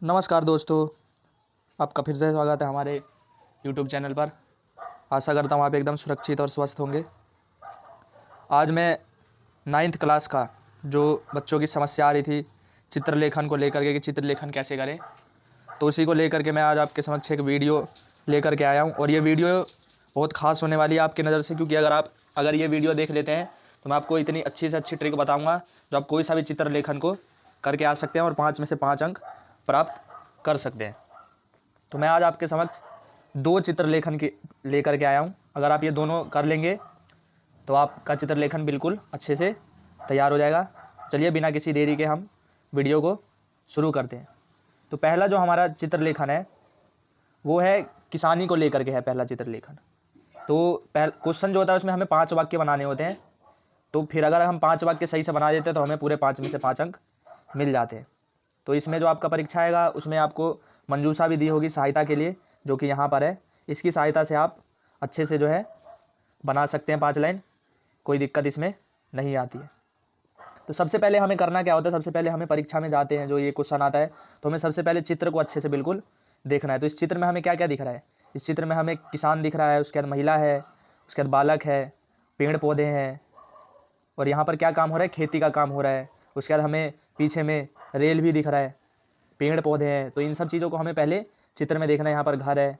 नमस्कार दोस्तों, आपका फिर से स्वागत है हमारे YouTube चैनल पर। आशा करता हूँ आप एकदम सुरक्षित और स्वस्थ होंगे। आज मैं 9th क्लास का जो बच्चों की समस्या आ रही थी चित्रलेखन को लेकर के कि चित्रलेखन कैसे करें, तो उसी को लेकर के मैं आज आपके समक्ष एक वीडियो लेकर के आया हूँ। और ये वीडियो बहुत ख़ास होने वाली है आपकी नज़र से, क्योंकि अगर ये वीडियो देख लेते हैं तो मैं आपको इतनी अच्छी से अच्छी ट्रिक बताऊँगा जो आप कोई सा भी चित्रलेखन को करके आ सकते हैं और 5 में से 5 अंक प्राप्त कर सकते हैं। तो मैं आज आपके समक्ष 2 चित्रलेखन की लेकर के आया हूँ। अगर आप ये दोनों कर लेंगे तो आपका चित्रलेखन बिल्कुल अच्छे से तैयार हो जाएगा। चलिए बिना किसी देरी के हम वीडियो को शुरू करते हैं। तो पहला जो हमारा चित्रलेखन है वो है किसानी को लेकर के है पहला चित्रलेखन। तो क्वेश्चन जो होता है उसमें हमें 5 वाक्य बनाने होते हैं। तो फिर अगर हम 5 वाक्य सही से बना देते हैं तो हमें पूरे 5 में से 5 अंक मिल जाते हैं। तो इसमें जो आपका परीक्षा आएगा उसमें आपको मंजूषा भी दी होगी सहायता के लिए, जो कि यहाँ पर है। इसकी सहायता से आप अच्छे से जो है बना सकते हैं 5 लाइन, कोई दिक्कत इसमें नहीं आती है। तो सबसे पहले हमें करना क्या होता है, सबसे पहले हमें परीक्षा में जाते हैं जो ये क्वेश्चन आता है तो हमें सबसे पहले चित्र को अच्छे से बिल्कुल देखना है। तो इस चित्र में हमें क्या क्या दिख रहा है, इस चित्र में हमें किसान दिख रहा है, उसके बाद महिला है, उसके बाद बालक है, पेड़ पौधे हैं, और यहाँ पर क्या काम हो रहा है, खेती का काम हो रहा है। उसके बाद हमें पीछे में रेल भी दिख रहा है, पेड़ पौधे हैं। तो इन सब चीज़ों को हमें पहले चित्र में देखना है। यहाँ पर घर है,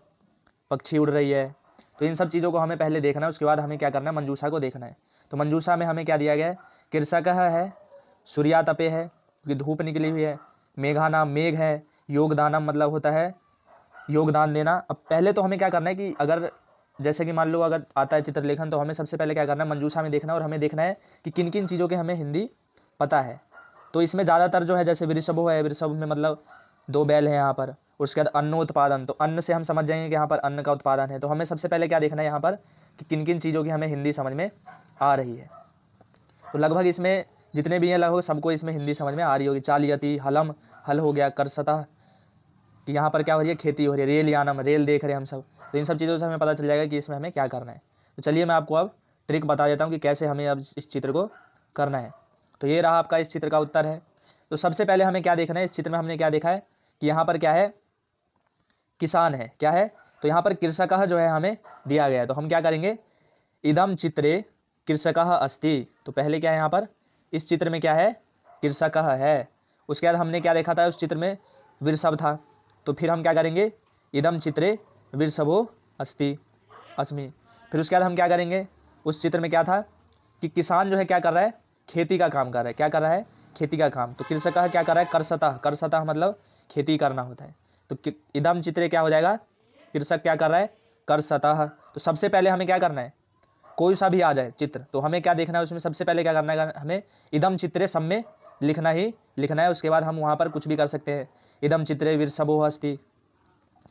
पक्षी उड़ रही है, तो इन सब चीज़ों को हमें पहले देखना है। उसके बाद हमें क्या करना है, मंजूषा को देखना है। तो मंजूषा में हमें क्या दिया गया है, कृषक है, सूर्या तपे है क्योंकि धूप निकली हुई है, मेघा नाम मेघ है, योगदानम मतलब होता है योगदान देना। अब पहले तो हमें क्या करना है कि अगर जैसे कि मान लो अगर आता है चित्रलेखन तो हमें सबसे पहले क्या करना है, मंजूषा में देखना है और हमें देखना है कि किन किन चीज़ों के हमें हिंदी पता है। तो इसमें ज़्यादातर जो है जैसे वृषभो है, वृषभ में मतलब 2 बैल हैं यहाँ पर। उसके बाद अन्नोत्पादन, तो अन्न से हम समझ जाएंगे कि यहाँ पर अन्न का उत्पादन है। तो हमें सबसे पहले क्या देखना है यहाँ पर कि किन किन चीज़ों की हमें हिंदी समझ में आ रही है। तो लगभग इसमें जितने भी हैं लगभग सबको इसमें हिंदी समझ में आ रही होगी। चालियति, हलम, हल हो गया, करसतः कि यहाँ पर क्या हो रही है, खेती हो रही है, रेल यानम रेल देख रहे हैं हम सब। तो इन सब चीज़ों से हमें पता चल जाएगा कि इसमें हमें क्या करना है। तो चलिए मैं आपको अब ट्रिक बता देता हूँ कि कैसे हमें अब इस चित्र को करना है। तो ये रहा आपका इस चित्र का उत्तर है। तो सबसे पहले हमें क्या देखना है, इस चित्र में हमने क्या देखा है कि यहाँ पर क्या है, किसान है, क्या है, तो यहाँ पर कृषकः जो है हमें दिया गया है। तो हम क्या करेंगे, इदम चित्रे कृषकः अस्ति। तो पहले क्या है यहाँ पर, इस चित्र में क्या है, कृषकः है। उसके बाद हमने क्या देखा था, उस चित्र में वृषभ था। तो फिर हम क्या करेंगे, इदम चित्रे वृषभो अस्ति अस्मि। फिर उसके बाद हम क्या करेंगे, उस चित्र में क्या था कि किसान जो है क्या कर रहा है, खेती का काम कर रहा है। क्या कर रहा है, खेती का काम। तो कृषकः क्या कर रहा है, करसतः, करसतः मतलब खेती करना होता है। तो इदम चित्रे क्या हो जाएगा, कृषक क्या कर रहा है, करसतः। तो सबसे पहले हमें क्या करना है, कोई सा भी आ जाए चित्र तो हमें क्या देखना है, उसमें सबसे पहले क्या करना है, हमें इदम चित्रे सब में लिखना ही लिखना है। उसके बाद हम वहाँ पर कुछ भी कर सकते हैं, इदम चित्रे वृषभो अस्ति।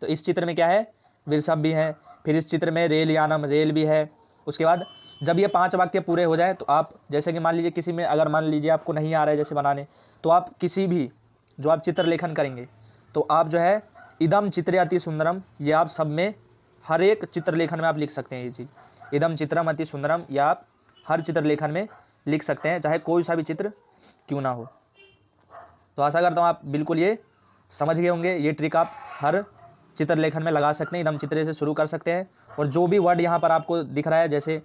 तो इस चित्र में क्या है, वृषभ भी है। फिर इस चित्र में रेल यानम रेल भी है। उसके बाद जब ये 5 वाक्य पूरे हो जाए तो आप जैसे कि मान लीजिए किसी में अगर मान लीजिए आपको नहीं आ रहा है जैसे बनाने, तो आप किसी भी जो आप चित्रलेखन करेंगे तो आप जो है इदम चित्रे अति सुंदरम, ये आप सब में हर एक चित्रलेखन में आप लिख सकते हैं ये चीज़, इदम चित्रम अति सुंदरम, या आप हर चित्रलेखन में लिख सकते हैं, चाहे कोई सा भी चित्र क्यों ना हो। तो आशा करता हूँ आप बिल्कुल ये समझ गए होंगे। ये ट्रिक आप हर चित्रलेखन में लगा सकते हैं, इदम चित्रे से शुरू कर सकते हैं। और जो भी वर्ड यहाँ पर आपको दिख रहा है जैसे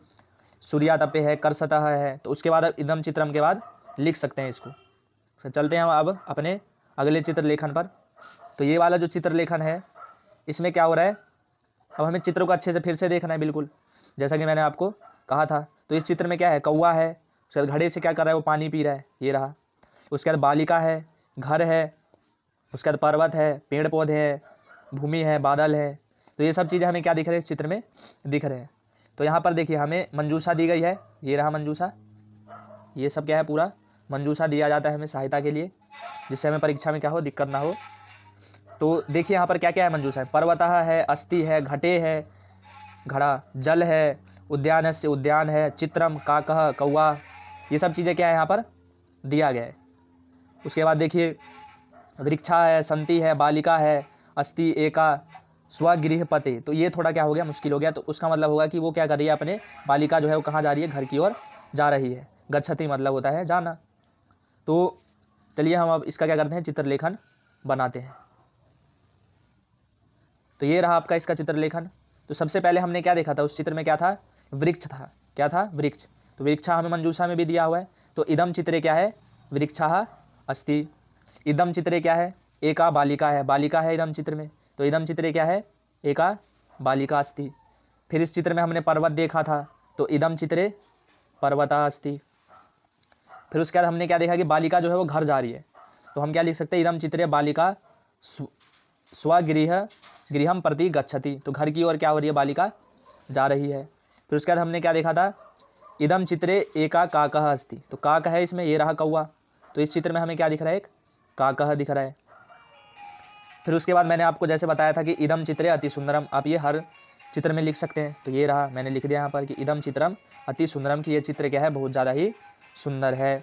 सूर्या तपे है, करसतः है, तो उसके बाद इदम चित्रम के बाद लिख सकते हैं इसको। तो चलते हैं हम अब अपने अगले चित्रलेखन पर। तो ये वाला जो चित्रलेखन है इसमें क्या हो रहा है, अब हमें चित्र को अच्छे से फिर से देखना है बिल्कुल जैसा कि मैंने आपको कहा था। तो इस चित्र में क्या है, कौवा है, उसके बाद घड़े से क्या कर रहा है, वो पानी पी रहा है, ये रहा। उसके बाद बालिका है, घर है, उसके बाद पर्वत है, पेड़ पौधे हैं, भूमि है, बादल है। तो ये सब चीज़ें हमें क्या दिख रहे हैं, इस चित्र में दिख रहे हैं। तो यहाँ पर देखिए हमें मंजूषा दी गई है, ये रहा मंजूषा। ये सब क्या है, पूरा मंजूषा दिया जाता है हमें सहायता के लिए, जिससे हमें परीक्षा में क्या हो, दिक्कत ना हो। तो देखिए यहाँ पर क्या क्या है, मंजूषा है, पर्वतः है, अस्थि है, घटे है, घड़ा, जल है, उद्यान से उद्यान है, चित्रम काकः कौवा, ये सब चीज़ें क्या है यहाँ पर दिया गया है। उसके बाद देखिए वृक्षा है, संति है, बालिका है, अस्ति एका स्वगृहपते। तो ये थोड़ा क्या हो गया, मुश्किल हो गया। तो उसका मतलब होगा कि वो क्या कर रही है, अपने बालिका जो है वो कहाँ जा रही है, घर की ओर जा रही है। गच्छति मतलब होता है जाना। तो चलिए हम अब इसका क्या करते हैं, चित्रलेखन बनाते हैं। तो ये रहा आपका इसका चित्रलेखन। तो सबसे पहले हमने क्या देखा था, उस चित्र में क्या था, वृक्ष था। क्या था, वृक्ष। तो वृक्षा हमें मंजूषा में भी दिया हुआ है। तो इदम चित्रे क्या है, वृक्षाः अस्ति। इदम चित्रे क्या है, एका बालिका है, बालिका है इदम चित्र में। तो इदम चित्रे क्या है, एका बालिका अस्ति। फिर इस चित्र में हमने पर्वत देखा था, तो इदम चित्रे पर्वतः अस्ति। फिर उसके बाद हमने क्या देखा कि बालिका जो है वो घर जा रही है, तो हम क्या लिख सकते हैं, इदम चित्रे बालिका स्वगृह गृहम प्रति गच्छति। तो घर की ओर क्या हो रही है, बालिका जा रही है। फिर उसके बाद हमने क्या देखा था, इदम चित्रे एका काकः अस्ति। तो काक है इसमें, ये रहा कौवा। तो इस चित्र में हमें क्या दिख रहा है, एक काकः दिख रहा है। फिर उसके बाद मैंने आपको जैसे बताया था कि इदम चित्रे अति सुंदरम, आप ये हर चित्र में लिख सकते हैं। तो ये रहा, मैंने लिख दिया यहाँ पर कि इदम चित्रम अति सुंदरम, की ये चित्र क्या है, बहुत ज़्यादा ही सुंदर है।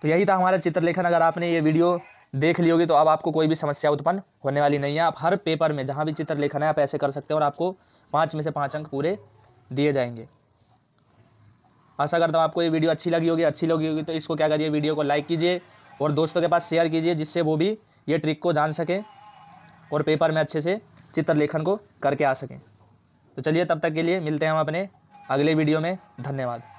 तो यही था हमारा चित्रलेखन। अगर आपने ये वीडियो देख ली होगी तो अब आपको कोई भी समस्या उत्पन्न होने वाली नहीं है। आप हर पेपर में जहाँ भी चित्रलेखन है आप ऐसे कर सकते हैं और आपको 5 में से 5 अंक पूरे दिए जाएंगे। आशा करता हूँ आपको ये वीडियो अच्छी लगी होगी तो इसको क्या करिए, वीडियो को लाइक कीजिए और दोस्तों के पास शेयर कीजिए, जिससे वो भी ये ट्रिक को जान सकें और पेपर में अच्छे से चित्रलेखन को करके आ सकें। तो चलिए, तब तक के लिए मिलते हैं हम अपने अगले वीडियो में। धन्यवाद।